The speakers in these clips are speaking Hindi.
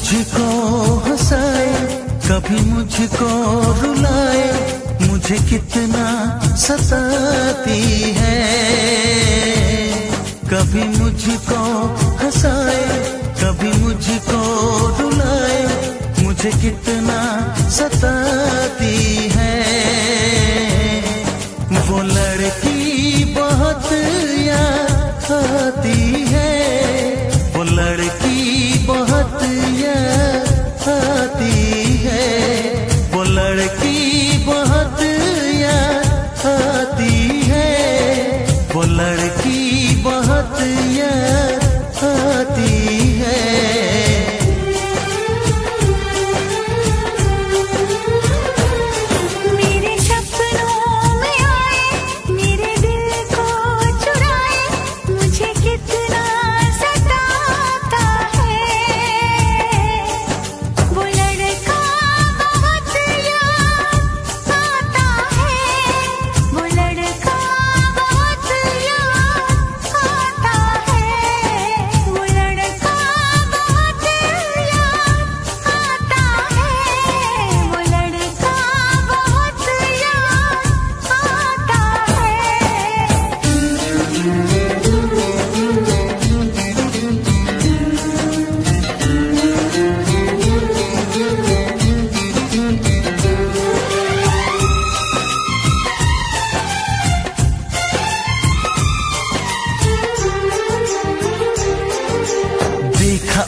मुझको हंसाए, कभी मुझको रुलाए, मुझे कितना सताती है। कभी मुझको हंसाए, कभी मुझको रुलाए, मुझे कितना सताती है। वो लड़की बहुत याद आती है, वो लड़की बहुत याद आती है, वो लड़की बहुत याद आती है, वो लड़की बहुत याद आती है।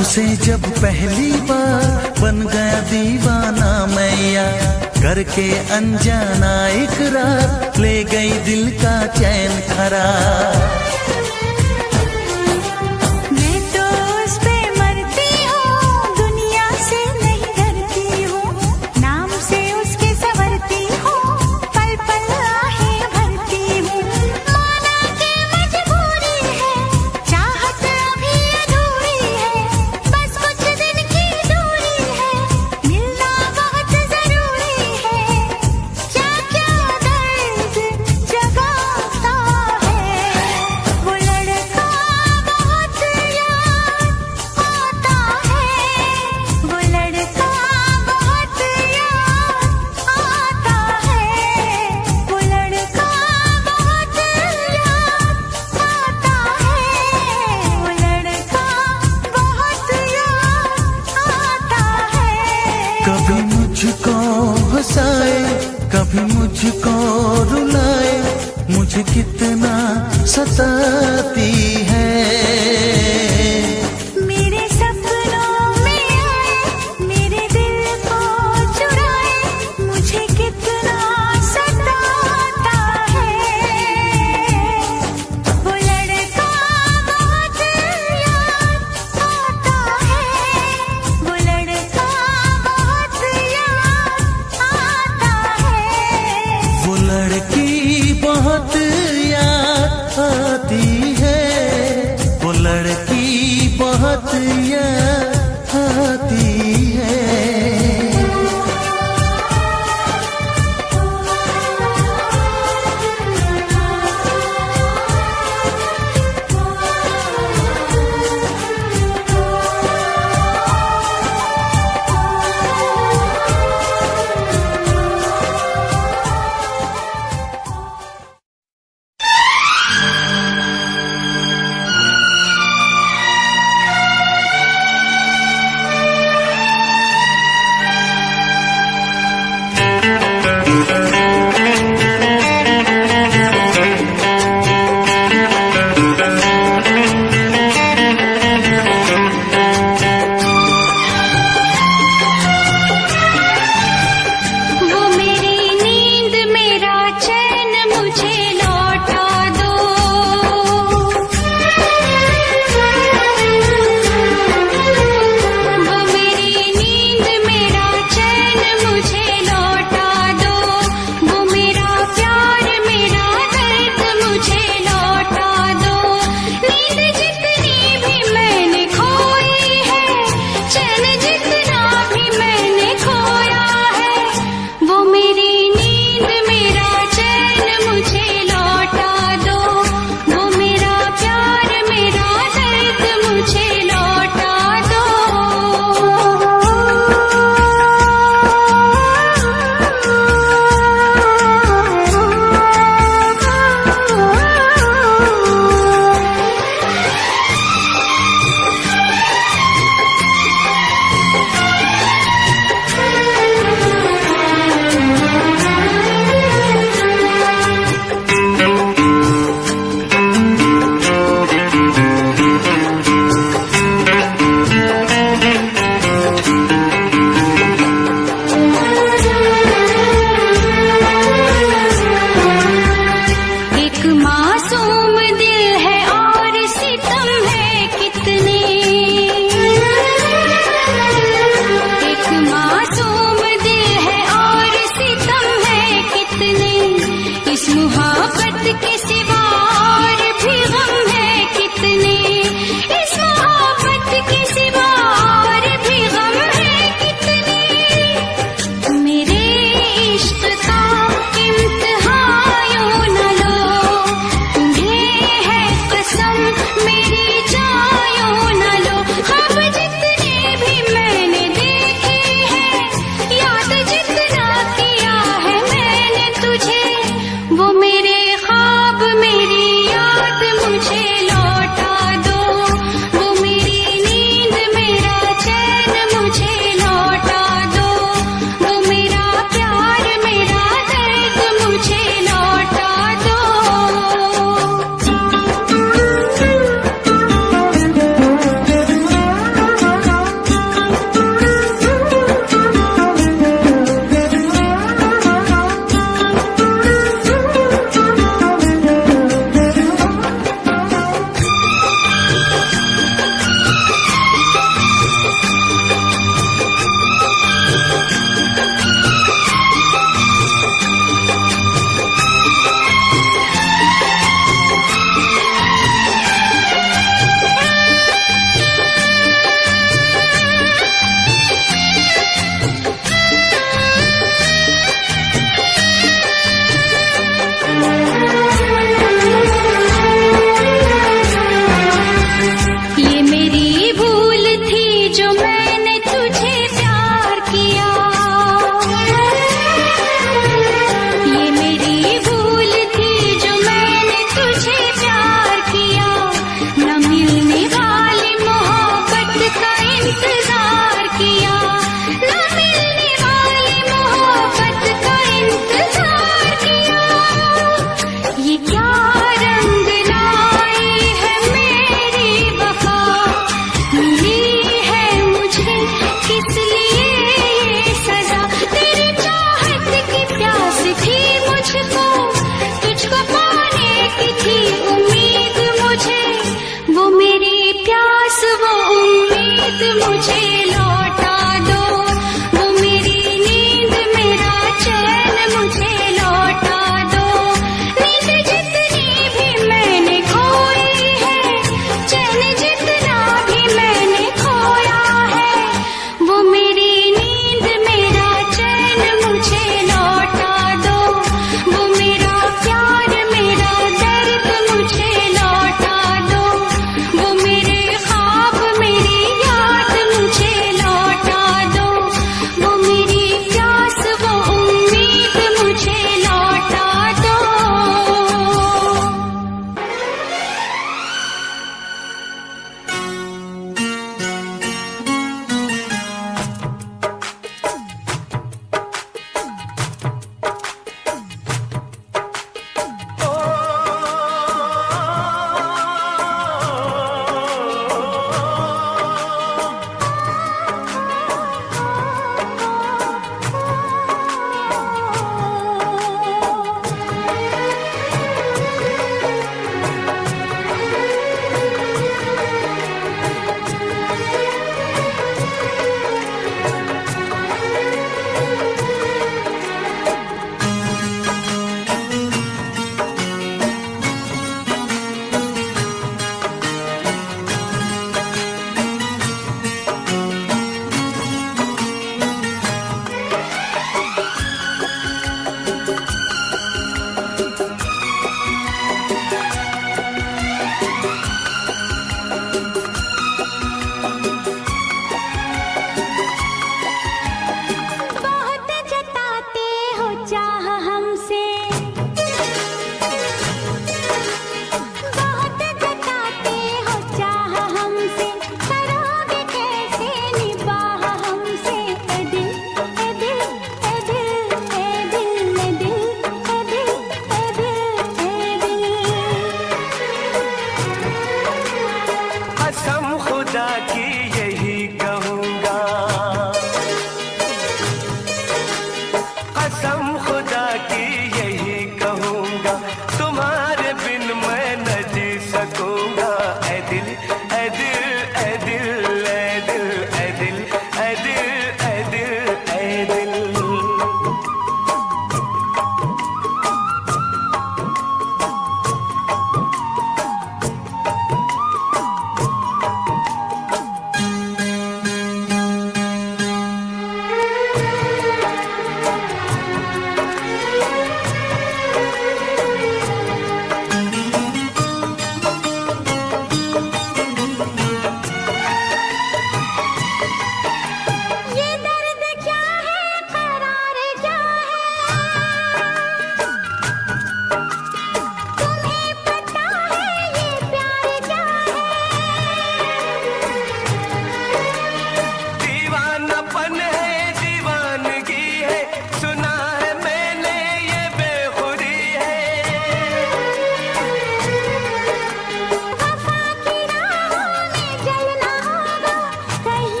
उसे जब पहली बार बन गया दीवाना मैया, करके अनजाना इकरार ले गई दिल का चैन खरार। कभी मुझको हंसाए, कभी मुझको रुलाए, मुझे कितना सताती है। मेरे सपनों में आए, मेरे दिल को चुराए, मुझे कितना सताता है। वो लड़का बहुत याद आता है, वो लड़का वो लड़की बहुत याद आती है, वो लड़की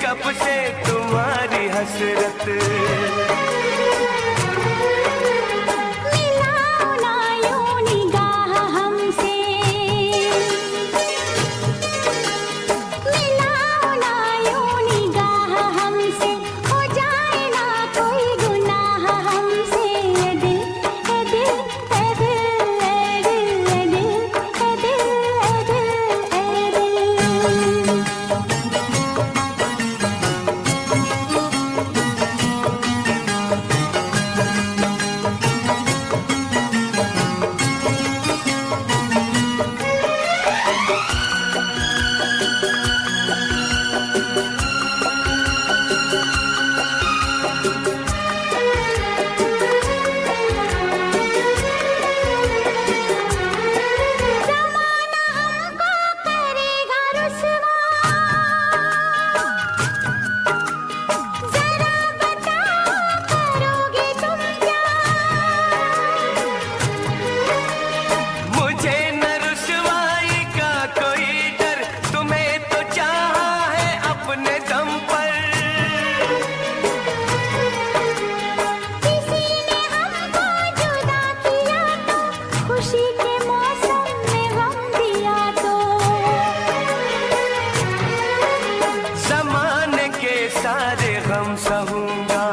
जब से तुम्हारी हसरत। मिलाओ ना यूं निगाह हमसे, मिलाओ ना यूं निगाह हमसे, हो जाए ना कोई गुनाह हमसे। ए दिल ए दिल ए दिल ए दिल ए दिल ए दिल ए दिल ए दिल। ज़माना हमको करेगा रुसवा, ज़रा बताओ करोगे तुम क्या? मुझे न रुसवाई का कोई डर, तुम्हें तो चाहा है अपने दम पर। किसी ने हमको जुदा किया तो, खुशी के मौसम में गम दिया तो। ज़माने के सारे गम सहूंगा,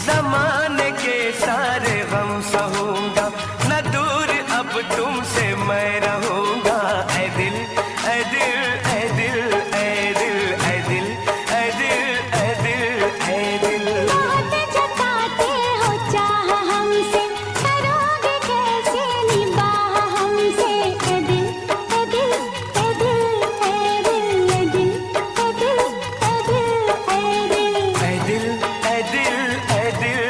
ज़माने के सारे गम सहूंगा, न दूर अब तुमसे मैं रहूंगा। ऐ दिल ऐ दिल ऐ दिल ऐ दिल ऐ दिल ऐ दिल ऐ दिल ऐ दिल। बहुत जताते हो चाह हमसे, करोगे कैसे निबाह हमसे। ए दिल ए दिल ए दिल ए दिल ए दिल ए दिल ए दिल ए दिल। ऐ दिल ऐ दिल ऐ दिल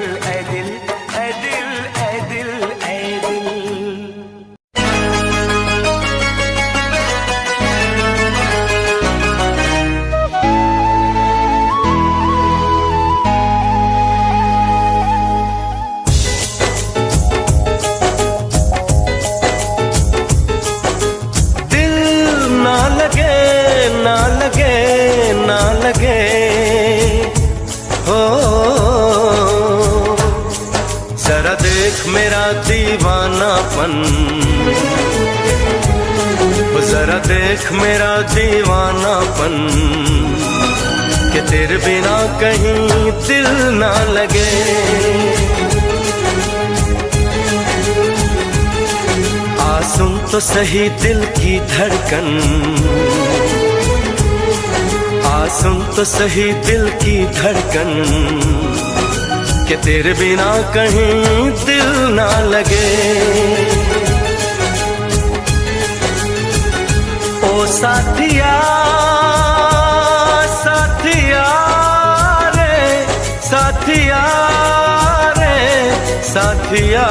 ऐ दिल ऐ दिल ऐ दिल ऐ दिल। दिल ना लगे ना लगे ना लगे हो, जरा देख मेरा दीवानापन, जरा देख मेरा दीवानापन, कि तेरे बिना कहीं दिल ना लगे। आ सुन तो सही दिल की धड़कन, आ सुन तो सही दिल की धड़कन, कि तेरे बिना कहीं दिल ना लगे। ओ साथिया साथिया रे साथिया रे साथिया।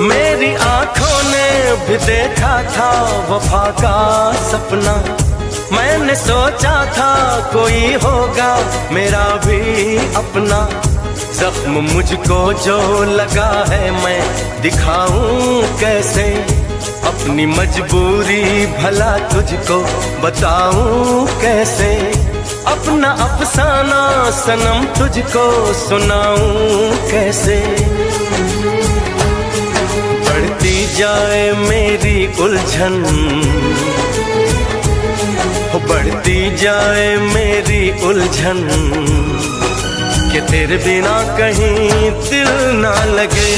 मेरी आंखों ने भी देखा था वफा का सपना, मैंने सोचा था कोई होगा मेरा भी अपना। जख्म मुझको जो लगा है मैं दिखाऊं कैसे, अपनी मजबूरी भला तुझको बताऊं कैसे। अपना अफसाना सनम तुझको सुनाऊं कैसे। बढ़ती जाए मेरी उलझन, बढ़ती जाए मेरी उलझन, कि तेरे बिना कहीं दिल ना लगे।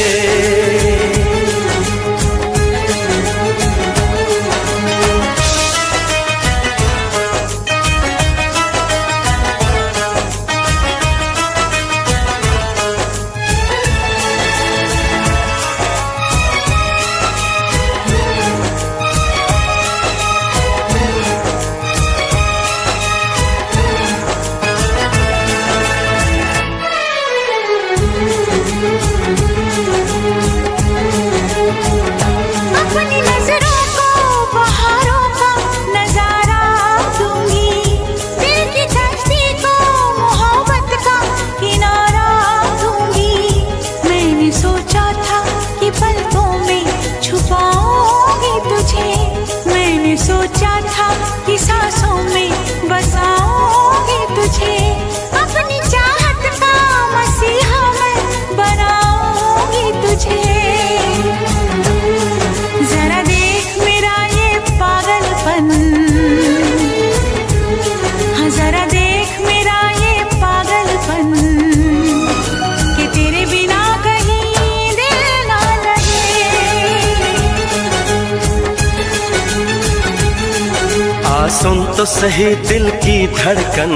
सुन तो सही दिल की धड़कन,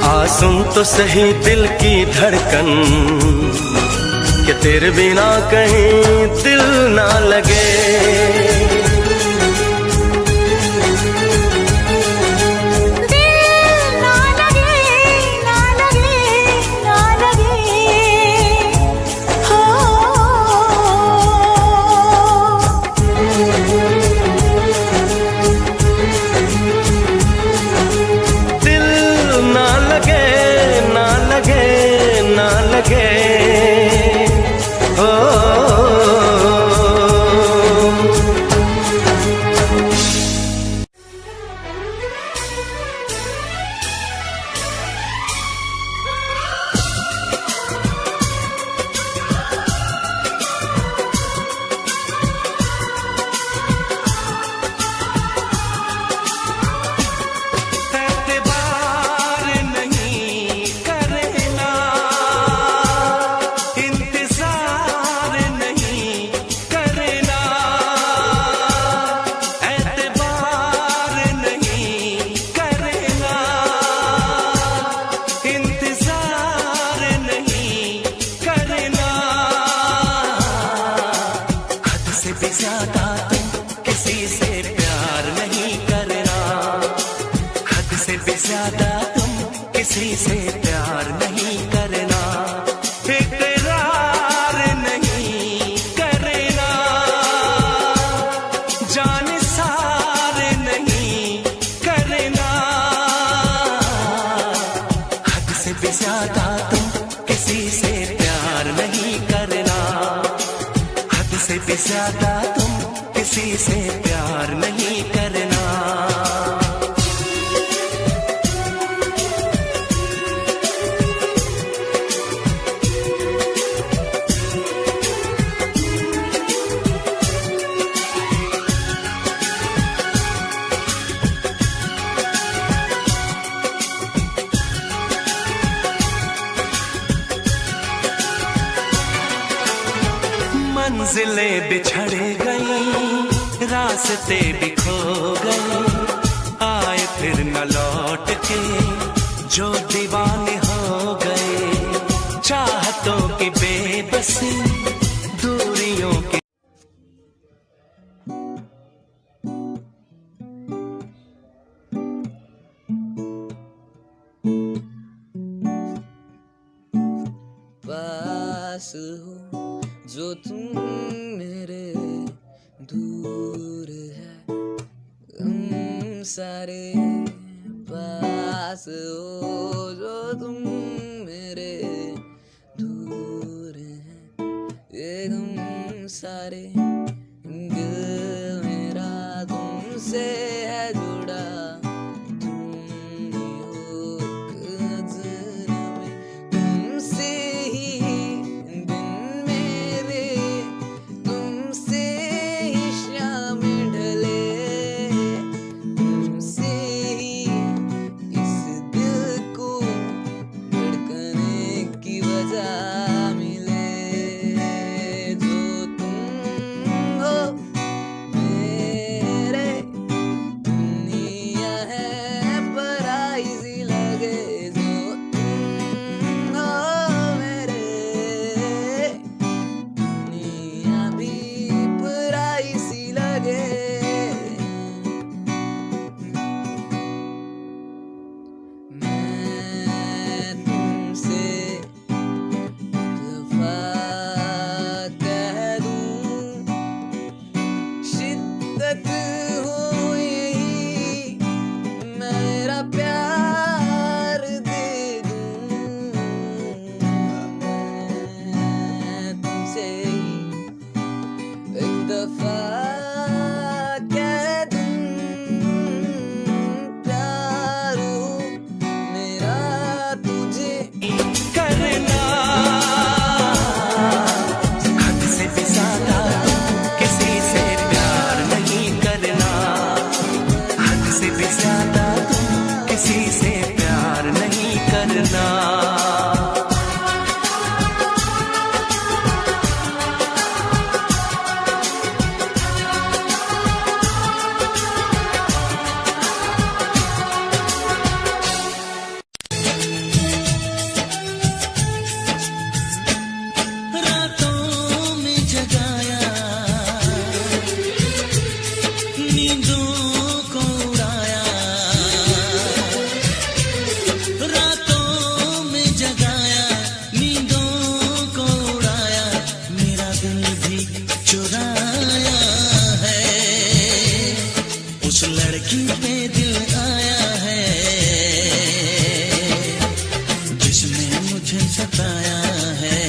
आ सुन तो सही दिल की धड़कन, कि तेरे बिना कहीं दिल ना लगे। किसी से प्यार नहीं करना, इकरार नहीं करना, जान सार नहीं करना। हद से भी ज्यादा तुम किसी से प्यार नहीं करना, हद से भी ज्यादा तुम किसी से प्यार नहीं करना। मंजिलें बिछड़ गई, रास्ते भी खो गए, आए फिर न लौट के जो दीवाने हो गए। चाहतों की बेबसी, दूरियों की पास हो जो तुम मेरे, दूर है हम सारे। पास हो जो तुम मेरे, दूर है ये हम सारे। दिल मेरा तुमसे है जुड़ा, तुम ही हो एक ज़िंदगी, तुमसे ही दिल भी चुराया है, उस लड़की पे दिल आया है जिसने मुझे सताया है,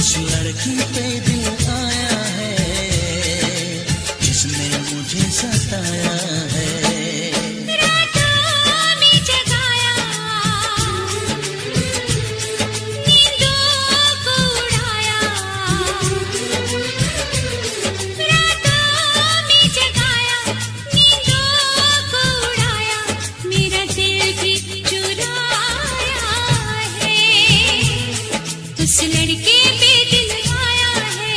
उस लड़की पे दिल आया है जिसने मुझे सताया है। उस लड़के पे दिल आया है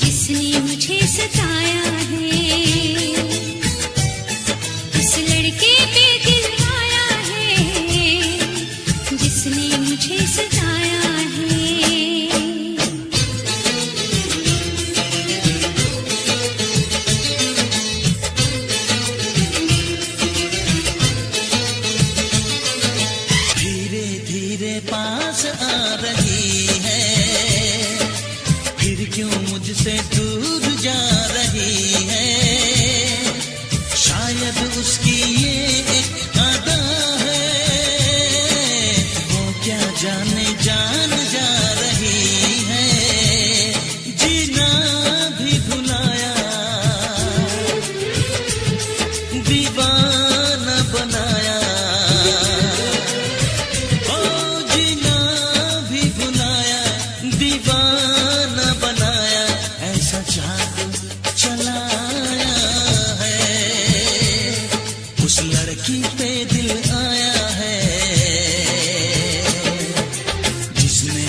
जिसने मुझे सताया है, उस लड़के पे दिल आया है जिसने मुझे सताया है। पास आ रही है, फिर क्यों मुझसे दूर जा रही है, शायद उसकी ये एक अदा है, वो क्या जाने जान जा रही है, जीना भी भुलाया, दीवाना बनाया, दीवाना बनाया, ऐसा जादू चलाया है, उस लड़की पे दिल आया है जिसने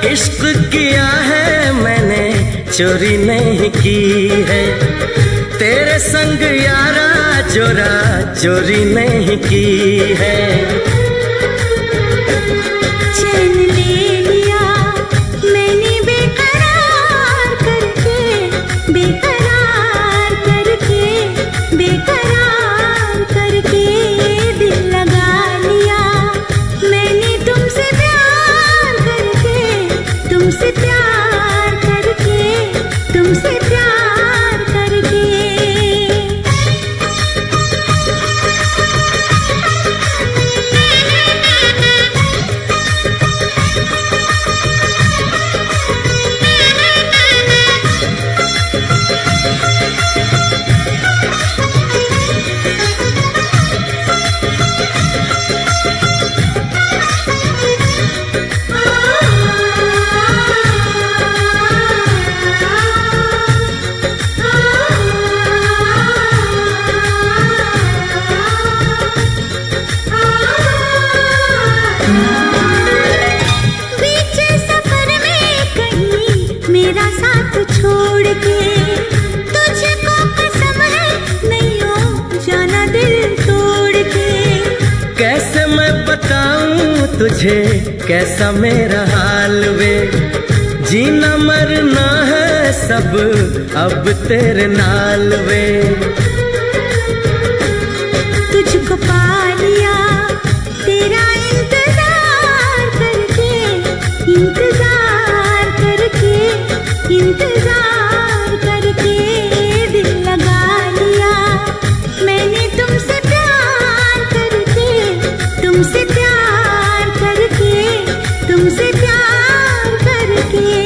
इश्क किया है मैंने, चोरी नहीं की है। तेरे संग यारा जोरा चोरी नहीं की है। चैन ले लिया मैंने बेकरार करके, बेकरार करके, बेकरार करके। दिल लगा लिया मैंने तुमसे प्यार करके, तुमसे प्यार करके, तुमसे प्यार करके। बीच सफर में कहीं मेरा साथ छोड़ के, तुझको कसम है नहीं हो जाना दिल तोड़ के। कैसे मैं बताऊं तुझे कैसा मेरा हाल वे, जीना मरना है सब अब तेरे नाल वे। तुझको पा लिया तेरा इंतजार करके, इंतजार करके, इंतजार करके। दिल लगा लिया मैंने तुमसे प्यार करके, तुमसे प्यार करके, तुमसे प्यार करके।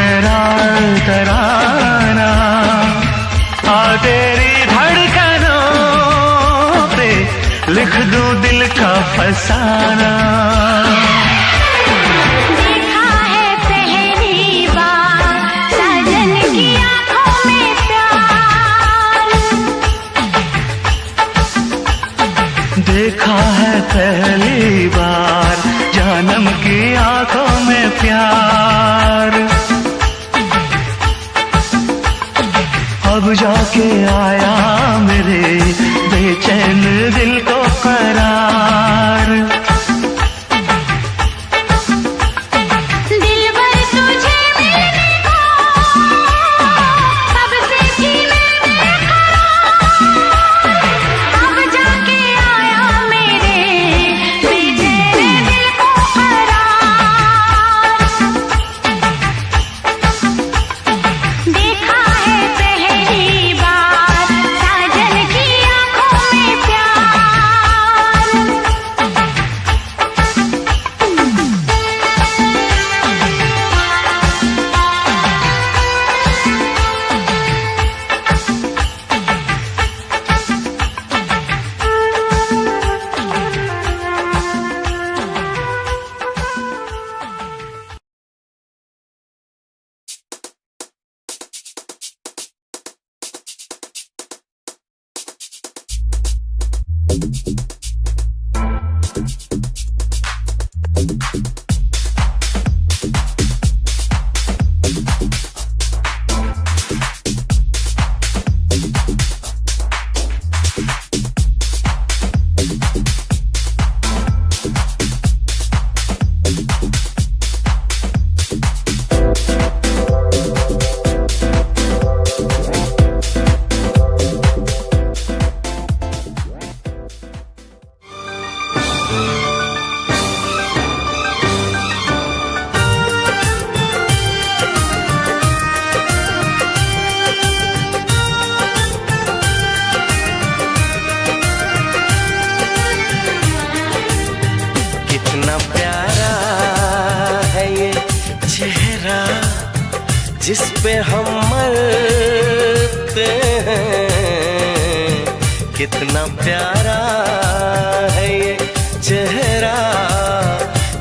मेरा तराना, आ तेरी धड़कनों पे लिख दूं दिल का फसाना। देखा है पहली बार साजन की आंखों में प्यार, देखा है पहली बार जानम की आंखों में प्यार। अब जाके आया मेरे बेचैन दिल को करार। दिलबर तुझे मिलने को कब से थी मैं बेकरार, अब जाके आया मेरे बेचैन दिल को करार। देखा है पहली बार साजन की आंखों में प्यार। कितना प्यारा है ये चेहरा जिस पे हम मरते हैं। कितना प्यारा है ये चेहरा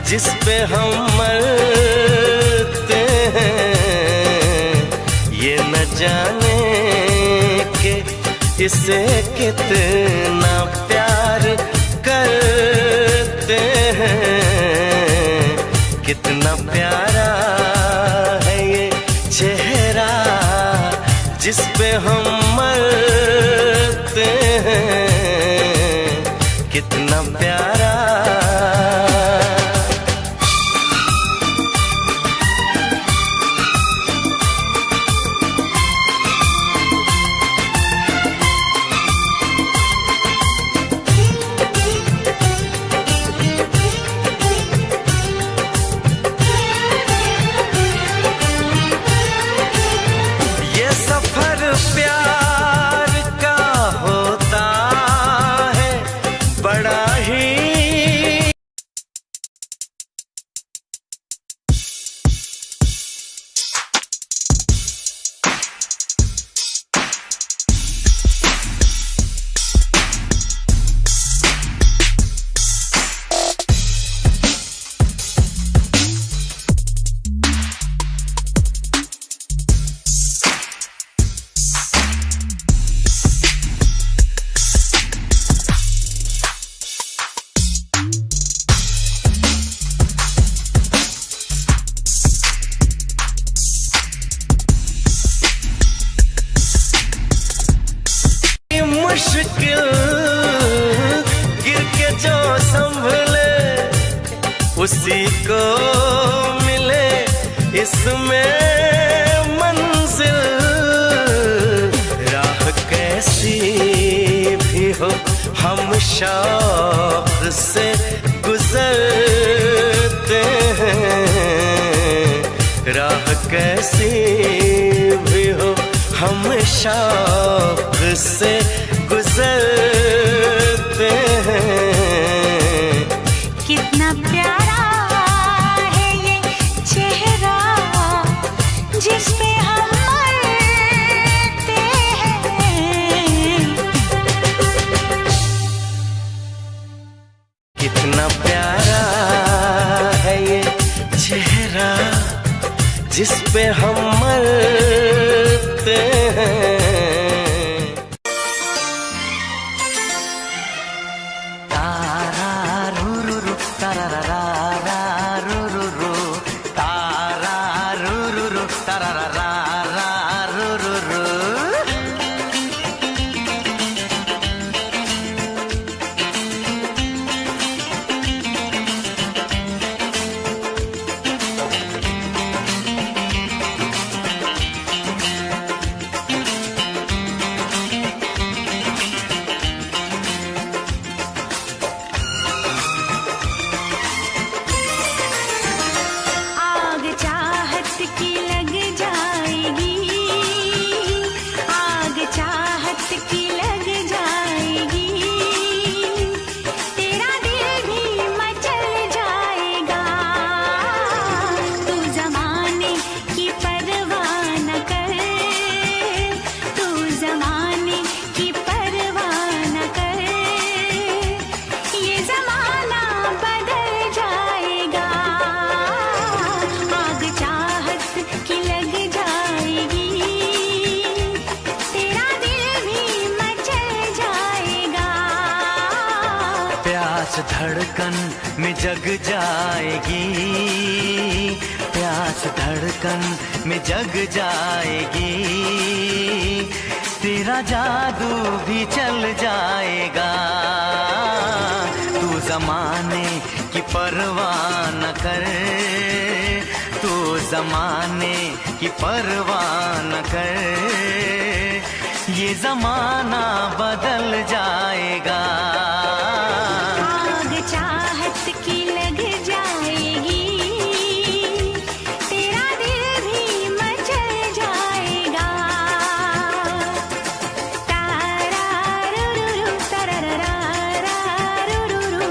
जिस पे हम मरते हैं। ये न जाने कि इसे कितना प्यार करते हैं। कितना प्यारा है ये चेहरा जिस पे हम मरते हैं। कितना प्यारा। ये सफर प्यार का होता है बड़ा ही। मुश्किल गिर के जो संभले उसी को मिले इसमें मंजिल। राह कैसी भी हो हम शौक से गुजरते हैं। राह कैसी भी हो हम शौक से गुजरते हैं। कितना प्यारा है ये चेहरा जिस पे हम मरते हैं। कितना प्यारा है ये चेहरा जिस पे हम मरते हैं। तारा रू रू रू तारा रा रा रू रू रू तारा रू रू रू तारा रा रा रू रू रू। आग चाहत की लग जाएगी, आग चाहत की लग जाएगी, तेरा दिल भी मचल जाएगा। तू ज़माने की परवाह न कर, तू ज़माने की परवाह न कर, ये ज़माना बदल जाएगा। आग चाहत की लग जाएगी, तेरा दिल भी मचल जाएगा। प्यास धड़कन में जग जाएगी, प्यास धड़कन में जग जाएगी, तेरा जादू भी चल जाएगा। तू ज़माने की परवाह न कर, तू ज़माने की परवाह न कर, ये ज़माना बदल जाएगा। आग चाहत की लग जाएगी, तेरा दिल भी मचल जाएगा। तारा रू रू रू तरररा रू रू रू।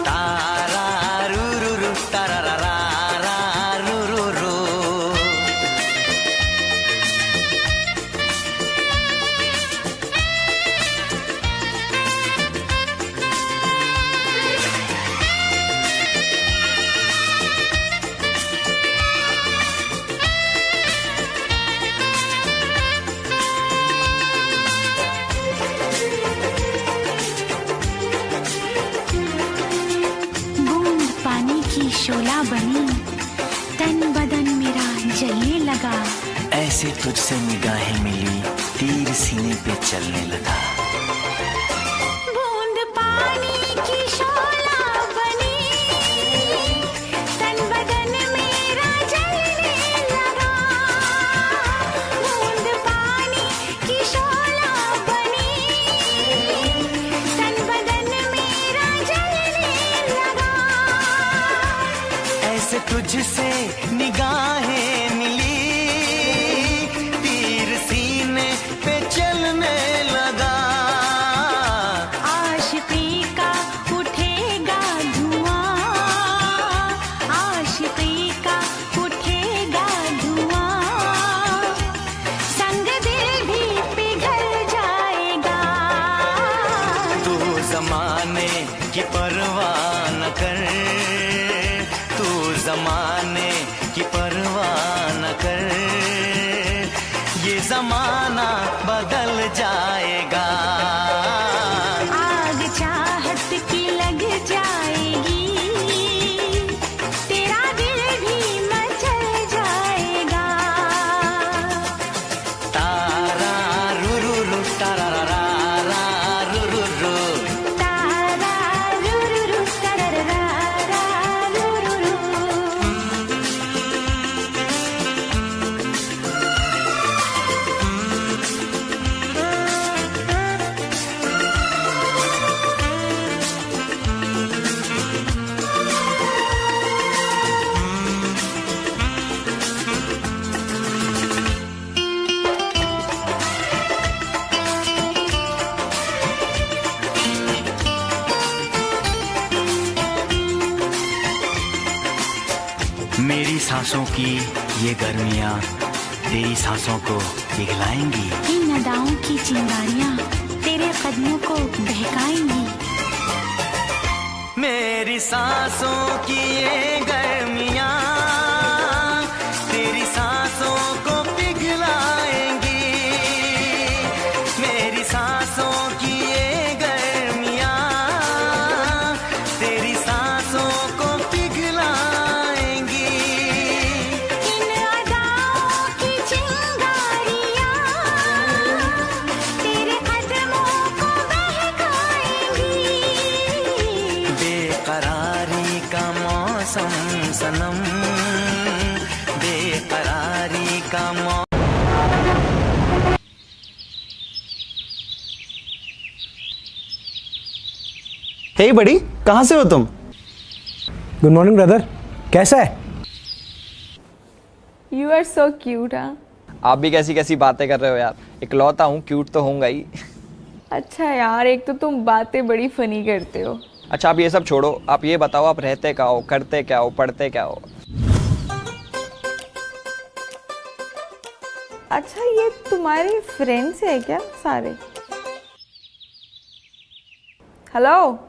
तारा रू रू रू तारा रा रा रू रू रू। बूंद पानी की शोला बनी, तन बदन मेरा जलने लगा। ऐसे तुझसे निगाहें मिली, तीर सीने पे चलने लगा। बूंद पानी की शोला बनी, तन बदन मेरा जलने लगा। बूंद पानी की शोला बनी, तन बदन मेरा जलने लगा। ऐसे तुझसे निगाहें मिली, तीर सीने पे चलने लगा। आशिकी का उठेगा धुआं, आशिकी का उठेगा धुआं, संग दिल भी पिघल जाएगा। तू ज़माने की परवाह न कर, तू ज़माने की परवाह न कर, ये ज़माना बदल जाएगा। आग चाहत की लग जाएगी, तेरा दिल भी मचल जाएगा। तारा रू रू रू तारा रा रा रू रू रू। तारा रू रू रू तरररा रू रू रू। मेरी सांसों की ये गर्मियाँ तेरी सांसों को पिघलाएंगी। इन अदाओं की चिंगारियां तेरे कदमों को बहकाएंगी। मेरी सांसों की ये गर्मियां तेरी सांसों को पिघलाएंगी। मेरी सांसों की ये गर्मियां तेरी सांसों को पिघलाएंगी। इन अदाओं की चिंगारियां तेरे कदमों को बहकाएंगी। बेकरारी का मौसम सनम, बेकरारी का मौसम। हे बड़ी, कहाँ से हो तुम? गुड मॉर्निंग ब्रदर, कैसा है? You are so cute. हाँ आप भी कैसी कैसी बातें कर रहे हो यार, इकलौता हूँ, क्यूट तो होऊंगा ही। अच्छा यार, एक तो तुम बातें बड़ी फनी करते हो। अच्छा आप ये सब छोड़ो, आप ये बताओ आप रहते क्या हो, करते क्या हो, पढ़ते क्या हो? अच्छा ये तुम्हारे फ्रेंड्स है क्या सारे? हेलो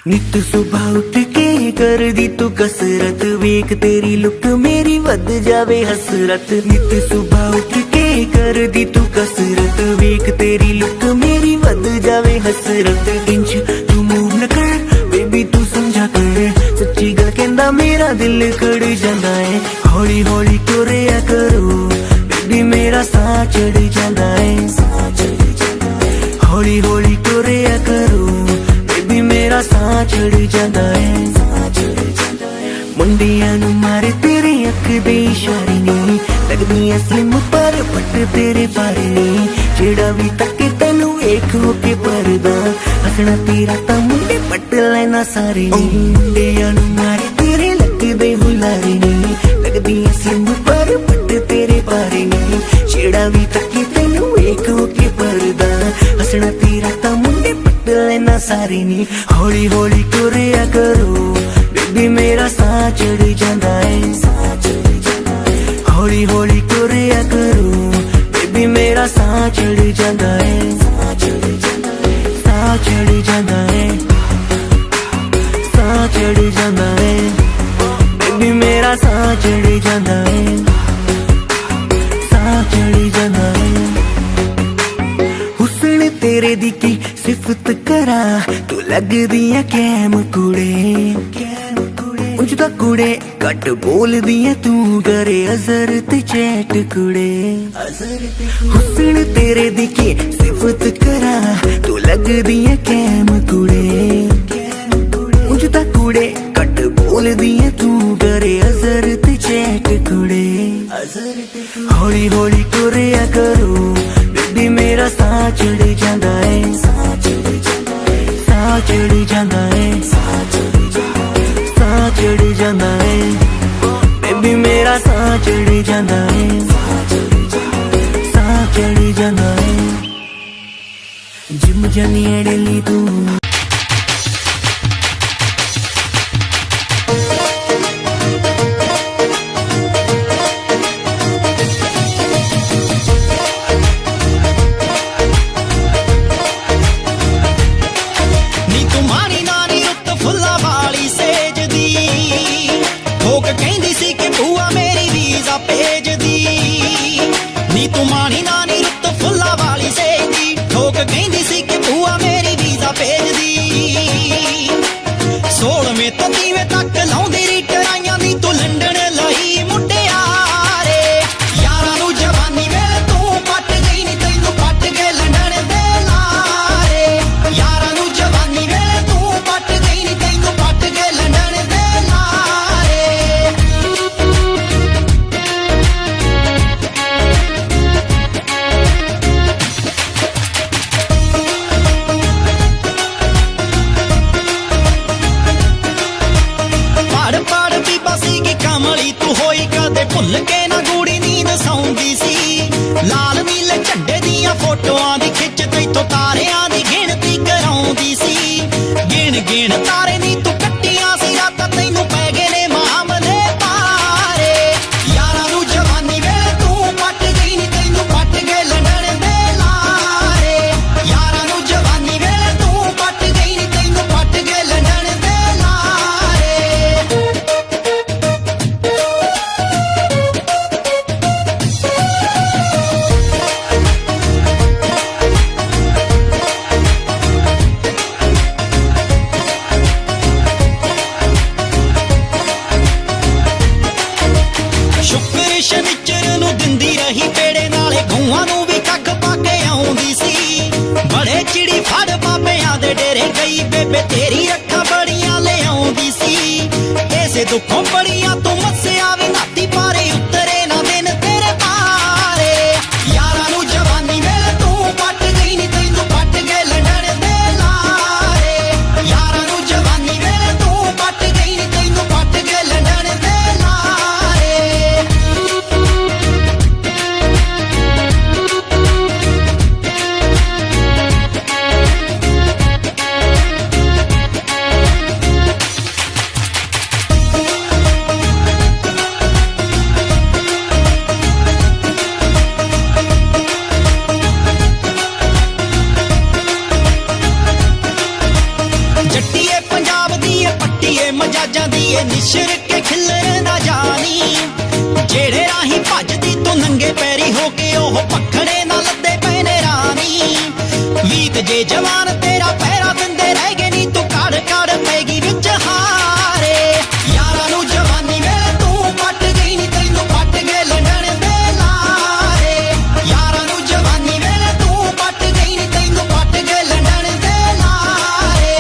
नित सुबह उठ के कर दी तू कसरत, वेख तेरी लुक मेरी वध जावे हसरत। नित सुबह उठ के कर दी तू कसरत, वेख तेरी लुक मेरी वध जावे हसरत। इंच तू मूव न कर बेबी तू समझा कर, सच्ची गल कहंदा मेरा दिल कड़ जांदा है। हौली हौली तुरिया करो बेबी मेरा साह चढ़ जांदा है। हौली हौली तुरिया करो बेबी मेरा साह चढ़ जांदा है। मुंडियां नू मारे तेरे अख दे इशारे नी, लगदी स्लिम पर पट तेरे बारे नी। जेड़ा भी तके तैनू वेख हो के परदा, हसना तेरा तां मुंडे पट लेना सारे नी। मुंडियां नू मारे तेरे लगदे हुलारे नी, लगदी स्लिम पर पट तेरे बारे नी। जेड़ा भी तके तैनू वेख हो के परदा, हसना तेरा तां मुंडे पट लेना सारे नी। हौली हौली तुरिया करो बेबी मेरा साह चढ़ जांदा है। हौली हौली तुरिया करो बेबी मेरा साह चढ़ जांदा है। साह चढ़ जांदा है, साह चढ़ जांदा है बेबी मेरा साह चढ़ जांदा है। साह चढ़ जांदा है। हुस्न तेरे दी की सिफत करा, तू लगदी है कैम कुड़े। उंज दा कुड़े घट बोलदी है तू, करे अजर ते चैट कुड़े। हुस्न तेरे दी की सिफत करा, तू लगदी है कैम कुड़े। उंज दा कुड़े घट बोलदी है तू, करे अजर ते चैट कुड़े। हौली हौली तुरिया करो बेबी मेरा साह चढ़ जांदा है। साह चढ़ जांदा है, साह चढ़ जांदा है बेबी मेरा साह चढ़ जांदा है। साह चढ़ जांदा है। जिम जानी एड़ली तू तुमानी नानी रुत फुल्ला वाली से दी ठोक कहंदी सी कि बुआ मेरी वीजा भेज ਬੇਬੇ ਤੇਰੀ ਅੱਖਾਂ ਬੜੀਆਂ ਲਿਆਉਂਦੀ ਸੀ, ਇਸੇ ਦੁੱਖੋਂ ਬੜੀਆਂ ਤੂੰ ਮੱਸਿਆ ਵੀ ਨਾਤੀ ਪਾਰੇ ਉਤਰੇ ਨਾ ਦਿਨ ਤੇਰੇ ਪਾਰੇ। ਯਾਰਾਂ ਨੂੰ ਜਵਾਨੀ ਵੇਲੇ ਤੂੰ ਪੱਟ ਗਈ ਨੀ ਤੈਨੂੰ ਪੱਟ ਗਏ ਲੰਡਣ ਦੇ ਲਾਰੇ। ਯਾਰਾਂ ਨੂੰ ਜਵਾਨੀ ਵੇਲੇ ਤੂੰ ਪੱਟ ਗਈ ਨੀ ਤੈਨੂੰ ਪੱਟ ਗਏ ਲੰਡਣ ਦੇ ਲਾਰੇ। ਜੱਟੀਏ ਪੰਜਾਬ ਦੀ ਏ ਪੱਟੀਏ ਮਜਾਜਾਂ ਦੀ ਏ ਨਿਸ਼ਰ ਕੇ ਖਿਲਰੇ ਨਾ ਜਾਣੀ। ਜਿਹੜੇ ਰਾਹੀਂ ਭੱਜਦੀ ਤੂੰ ਨੰਗੇ ਪੈਰੀ ਹੋ ਕੇ ਉਹ ਪੱਖੜੇ ਨਾਲ ਲੱਦੇ ਪਏ ਨੇ ਰਾਣੀ। ਵੀਤ ਜੇ ਜਵਾਨ ਤੇਰਾ ਪਹਿਰਾ ਦਿੰਦੇ ਰਹਿ ਗਏ ਨੀ ਤੂੰ ਕੜ ਕੜ ਪੈਗੀ ਵਿੱਚ ਹਾਰੇ। ਯਾਰਾਂ ਨੂੰ ਜਵਾਨੀ ਵੇਲੇ ਤੂੰ ਪੱਟ ਗਈ ਨੀ ਤੈਨੂੰ ਪੱਟ ਗਏ ਲੰਡਣ ਦੇ ਲਾਰੇ। ਯਾਰਾਂ ਨੂੰ ਜਵਾਨੀ ਵੇਲੇ ਤੂੰ ਪੱਟ ਗਈ ਨੀ ਤੈਨੂੰ ਪੱਟ ਗਏ ਲੰਡਣ ਦੇ ਲਾਰੇ।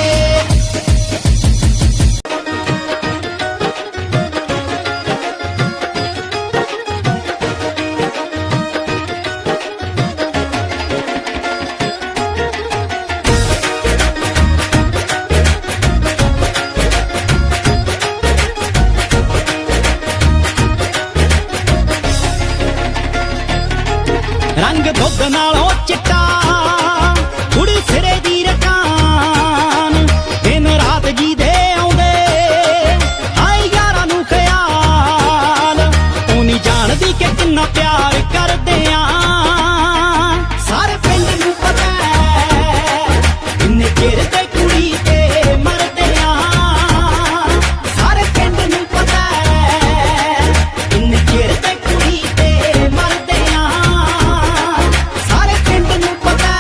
ਰੰਗ ਦੁੱਧ ਨਾਲੋਂ ਚਿੱਟਾ ਕੁੜੀ ਸਿਰੇ ਦੀ ਰਕਾਨ। ਦਿਨ ਰਾਤ ਜੀ ਦੇ ਆਉਂਦੇ ਹਾਏ ਯਾਰਾਂ ਨੂੰ ਖਿਆਲ। ਤੂੰ ਨਹੀਂ ਜਾਣਦੀ ਕਿ ਕਿੰਨਾ ਪਿਆਰ ਕਰਦੇ ਆਂ। ਸਾਰੇ ਪਿੰਡ ਨੂੰ ਪਤਾ ਇੰਨੇ ਚਿਰ ਤੇ ਕੁੜੀ ਤੇ ਮਰਦੇ ਆਂ। ਸਾਰੇ ਪਿੰਡ ਨੂੰ ਪਤਾ ਇੰਨੇ ਚਿਰ ਤੇ ਕੁੜੀ ਤੇ ਮਰਦੇ ਆਂ। ਸਾਰੇ ਪਿੰਡ ਨੂੰ ਪਤਾ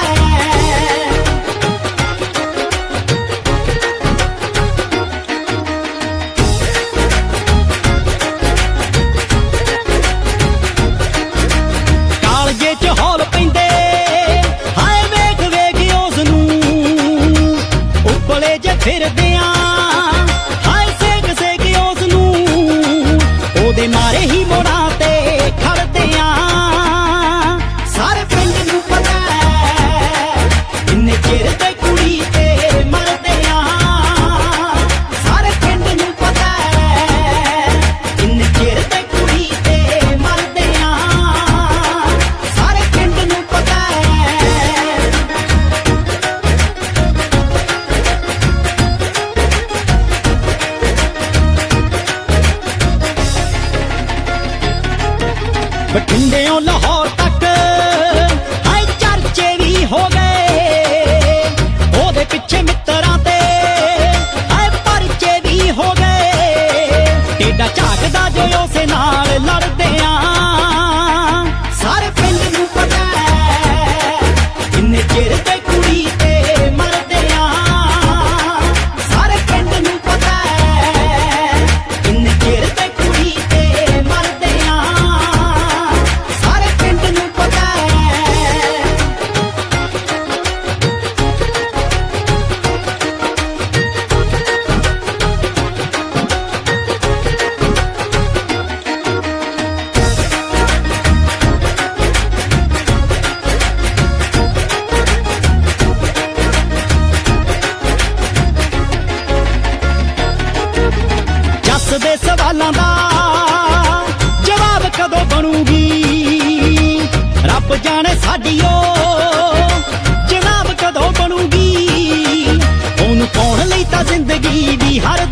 ਕਾਲਜੇ ਚ ਹੌਲ ਪੈਂਦੇ ਹਾਏ ਵੇਖ ਵੇਖ ਉਸ ਨੂੰ ਉੱਪਲੇ ਜੇ ਫਿਰਦੇ ਆਂ। ਹਾਏ ਸੇਕ ਸੇਕ ਉਸ ਨੂੰ ਉਹਦੇ ਮਾਰੇ ਹੀ ਮੋੜਾਂ ਤੇ ਖੜਦੇ ਆਂ। ਸਾਰੇ ਪਿੰਡ ਨੂੰ ਪਤਾ ਇੰਨੇ ਚਿਰ ਤੇ ਕੁੜੀ ਤੇ ਮਰਦੇ ਆਂ। ਸਾਰੇ ਪਿੰਡ ਨੂੰ ਪਤਾ ਇੰਨੇ ਚਿਰ ਤੇ ਕੁੜੀ ਤੇ ਮਰਦੇ ਆਂ। ਸਾਰੇ ਪਿੰਡ ਨੂੰ ਪਤਾ ਬਠਿੰਡਿਓਂ ਲਾਹੌਰ ਤੱਕ ਹਾਏ ਚਰਚੇ ਵੀ ਹੋ ਗਏ। ਉਹਦੇ ਪਿੱਛੇ ਮਿੱਤਰਾਂ ਤੇ ਹਾਏ ਪਰਚੇ ਵੀ ਹੋ ਗਏ। ਟੇਡਾ ਝਾਕਦਾ ਜੋ ਉਸੇ ਨਾਲ ਲੜਦੇ ਆਂ। ਸਾਰੇ ਪਿੰਡ ਨੂੰ ਪਤਾ ਇੰਨੇ ਚਿਰ ਤੇ ਕੁੜੀ ਤੇ ਮਰਦੇ ਆਂ। ਸਾਰੇ ਪਿੰਡ ਨੂੰ ਪਤਾ ਇੰਨੇ ਚਿਰ ਤੇ ਕੁੜੀ ਤੇ ਮਰਦੇ ਆਂ। ਸਾਰੇ ਪਿੰਡ ਨੂੰ ਪਤਾ ਜੱਸ ਦੇ ਸਵਾਲਾਂ ਦਾ ਜਵਾਬ ਕਦੋਂ ਬਣੂਗੀ। ਰੱਬ ਜਾਣੇ ਸਾਡੀ ਓ ਜਨਾਬ ਕਦੋਂ ਬਣੂਗੀ। ਉਹਨੂੰ ਪਾਉਣ ਲਈ ਤਾਂ ਜ਼ਿੰਦਗੀ ਦੀ ਹਰ